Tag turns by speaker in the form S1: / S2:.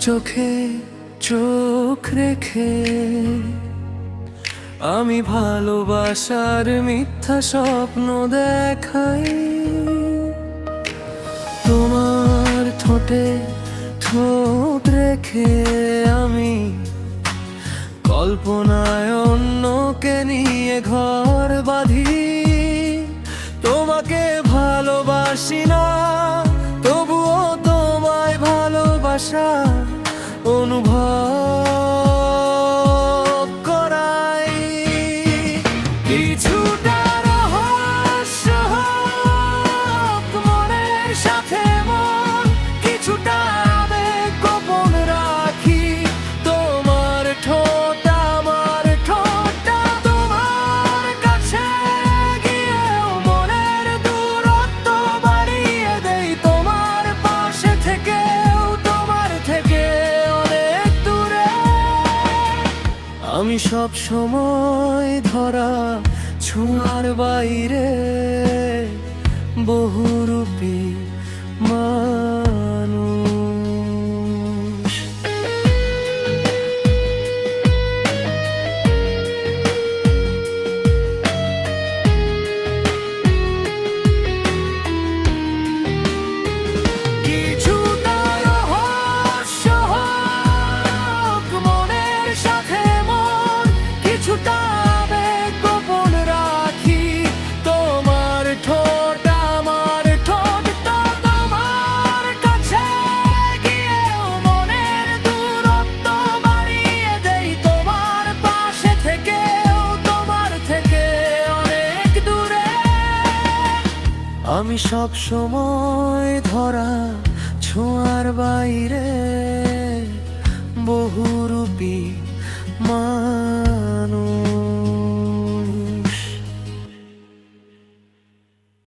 S1: চোখে চোখ রেখে আমি ভালোবাসার মিথ্যা স্বপ্ন দেখাই। তোমার ঠোঁটে ঠোঁট রেখে আমি কল্পনায় অন্যকে নিয়ে ঘর বাঁধি। তোমাকে ভালোবাসি না, তবুও তোমায় ভালোবাসা অনুভব করাই। কিছুটা রহস্য হোক মনের সাথে মন, কিছুটা আবেগ গোপন রাখি। তোমার ঠোঁট আমার ঠোঁটটা তোমার কাছে গিয়েও মনের দূরত্ব বাড়িয়ে দেই। তোমার পাশে থেকেও তোমার থেকে অনেক দূরে। আমি সব সময় ধরা ছোঁয়ার বাইরে বহুরূপী মানুষ। কিছুটা রহস্য হোক মনের সাথে মন, কিছুটা আবেগ গোপন রাখি। তোমার ঠোঁট আমার ঠোঁটটা তোমার কাছে গিয়েও মনের দূরত্ব বাড়িয়ে দেই। তোমার পাশে থেকেও তোমার থেকে অনেক দূরে। আমি সব সময় ধরা ছোঁয়ার বাইরে বহুরূপী মানুষ।